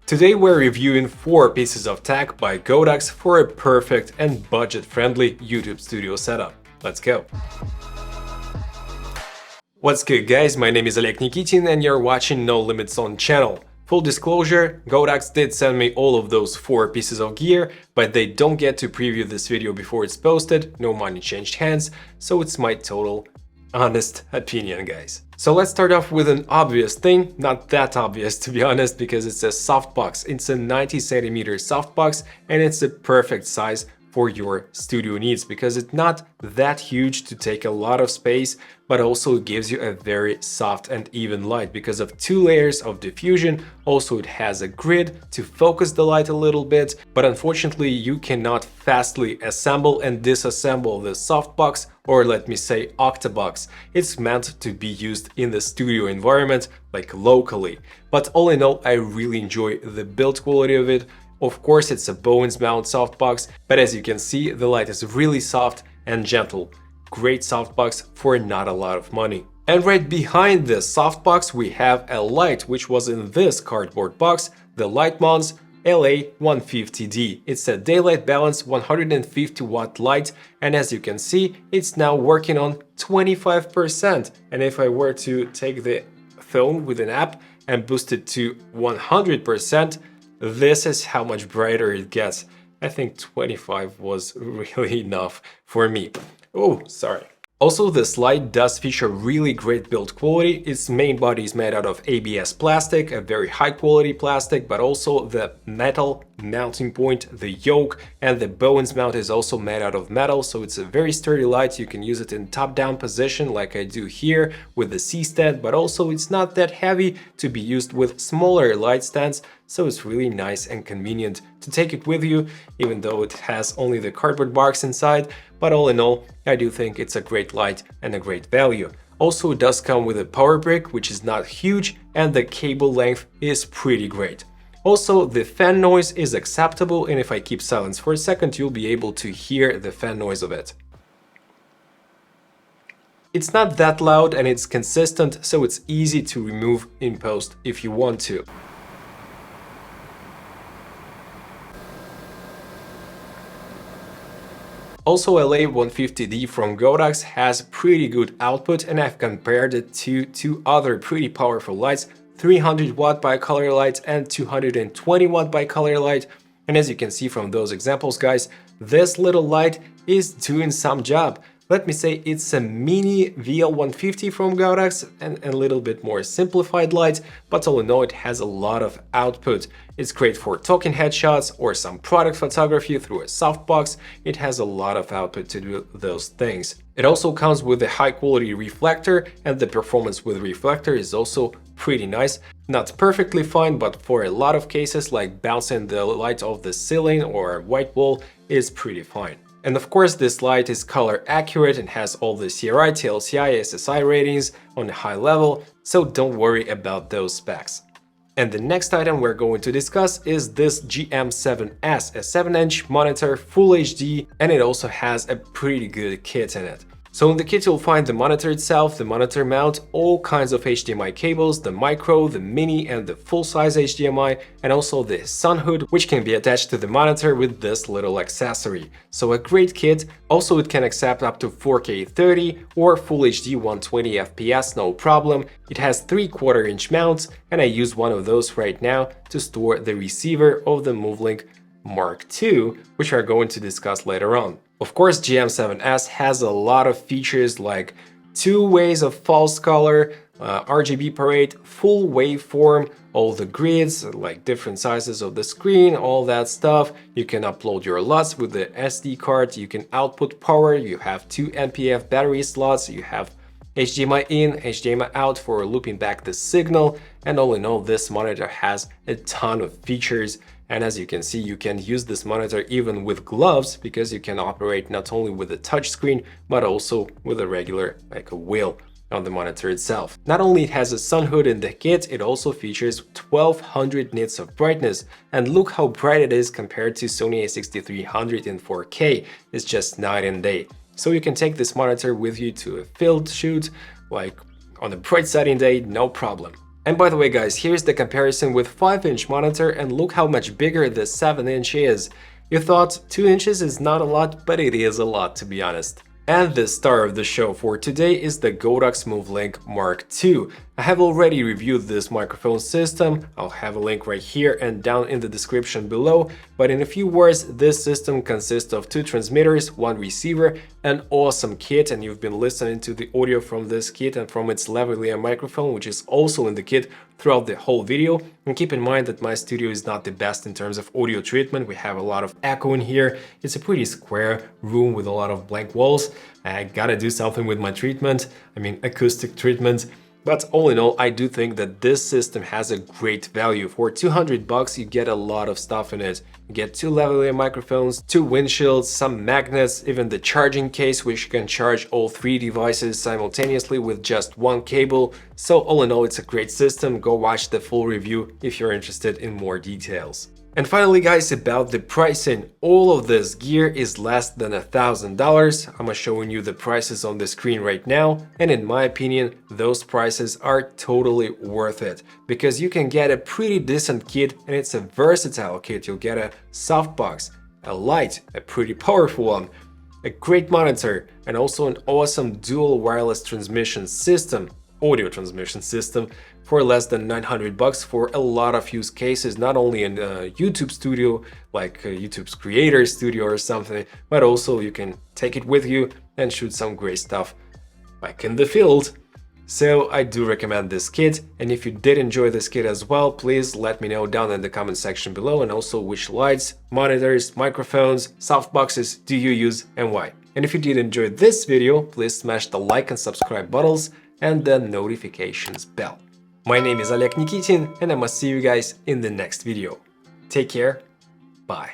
Today we're reviewing 4 pieces of tech by Godox for a perfect and budget-friendly YouTube studio setup. Let's go! What's good guys, my name is Oleg Nikitin and you're watching No Limits On channel. Full disclosure, Godox did send me all of those 4 pieces of gear, but they don't get to preview this video before it's posted, no money changed hands, so it's my total honest opinion, guys. So let's start off with an obvious thing, not that obvious to be honest, because it's a softbox. It's a 90cm softbox and it's a perfect size for your studio needs because it's not that huge to take a lot of space, but also gives you a very soft and even light because of 2 layers of diffusion. Also, it has a grid to focus the light a little bit, but unfortunately you cannot fastly assemble and disassemble the softbox, or let me say octabox. It's meant to be used in the studio environment, like locally. But all in all, I really enjoy the build quality of it. Of course, it's a bowen mount softbox, but as you can see, the light is really soft and gentle. Great softbox for not a lot of money. And right behind this softbox, we have a light which was in this cardboard box, the Litemons LA150D. It's a daylight balance 150 watt light, and as you can see, it's now working on 25%. And if I were to take the phone with an app and boost it to 100%, this is how much brighter it gets. I think 25 was really enough for me. Oh, sorry. Also, this light does feature really great build quality. Its main body is made out of ABS plastic, a very high quality plastic, but also the metal mounting point, the yoke, and the bowen mount is also made out of metal, so it's a very sturdy light. You can use it in top-down position like I do here with the C-stand, but also it's not that heavy to be used with smaller light stands, so it's really nice and convenient to take it with you, even though it has only the cardboard box inside. But all in all, I do think it's a great light and a great value. Also, it does come with a power brick, which is not huge, and the cable length is pretty great. Also, the fan noise is acceptable, and if I keep silence for a second, you'll be able to hear the fan noise of it. It's not that loud and it's consistent, so it's easy to remove in post if you want to. Also, LA150D from Godox has pretty good output, and I've compared it to 2 other pretty powerful lights, 300 watt bicolor light and 220 watt bicolor light. And as you can see from those examples, guys, this little light is doing some job. Let me say it's a mini VL150 from Godox and a little bit more simplified light, but all in all it has a lot of output. It's great for talking headshots or some product photography through a softbox. It has a lot of output to do those things. It also comes with a high quality reflector, and the performance with reflector is also pretty nice. Not perfectly fine, but for a lot of cases like bouncing the light off the ceiling or white wall is pretty fine. And of course, this light is color accurate and has all the CRI, TLCI, SSI ratings on a high level, so don't worry about those specs. And the next item we're going to discuss is this GM7S, a 7-inch monitor, Full HD, and it also has a pretty good kit in it. So in the kit you'll find the monitor itself, the monitor mount, all kinds of HDMI cables, the micro, the mini and the full-size HDMI, and also the sun hood, which can be attached to the monitor with this little accessory. So a great kit. Also, it can accept up to 4K 30 or Full HD 120 FPS, no problem. It has 3/4-inch mounts, and I use one of those right now to store the receiver of the Movelink Mark II, which we're going to discuss later on. Of course, GM7S has a lot of features like 2 ways of false color, RGB parade, full waveform, all the grids, like different sizes of the screen, all that stuff. You can upload your LUTs with the SD card, you can output power, you have 2 NPF battery slots, you have HDMI in, HDMI out for looping back the signal, and all in all, this monitor has a ton of features. And as you can see, you can use this monitor even with gloves because you can operate not only with a touch screen, but also with a regular, like a wheel on the monitor itself. Not only it has a sun hood in the kit, it also features 1200 nits of brightness. And look how bright it is compared to Sony a6300 in 4K. It's just night and day. So you can take this monitor with you to a field shoot, like on a bright sunny day, no problem. And by the way guys, here's the comparison with 5-inch monitor and look how much bigger the 7-inch is. You thought 2 inches is not a lot, but it is a lot to be honest. And the star of the show for today is the Godox Movelink Mark II. I have already reviewed this microphone system, I'll have a link right here and down in the description below, but in a few words, this system consists of 2 transmitters, 1 receiver, an awesome kit, and you've been listening to the audio from this kit and from its lavalier microphone, which is also in the kit throughout the whole video. And keep in mind that my studio is not the best in terms of audio treatment, we have a lot of echo in here, it's a pretty square room with a lot of blank walls. I gotta do something with my treatment, acoustic treatment. But all in all, I do think that this system has a great value. For 200 bucks, you get a lot of stuff in it. You get 2 lavalier microphones, 2 windshields, some magnets, even the charging case, which can charge all 3 devices simultaneously with just 1 cable. So all in all, it's a great system. Go watch the full review if you're interested in more details. And finally guys, about the pricing, all of this gear is less than $1,000. I'm showing you the prices on the screen right now, and in my opinion, those prices are totally worth it, because you can get a pretty decent kit and it's a versatile kit. You'll get a softbox, a light, a pretty powerful one, a great monitor, and also an awesome dual wireless transmission system, audio transmission system, for less than 900 bucks for a lot of use cases, not only in a YouTube studio, like YouTube's creator studio or something, but also you can take it with you and shoot some great stuff back in the field. So I do recommend this kit, and if you did enjoy this kit as well, please let me know down in the comment section below, and also which lights, monitors, microphones, softboxes do you use and why. And if you did enjoy this video, please smash the like and subscribe buttons and the notifications bell. My name is Oleg Nikitin, and I must see you guys in the next video. Take care, bye.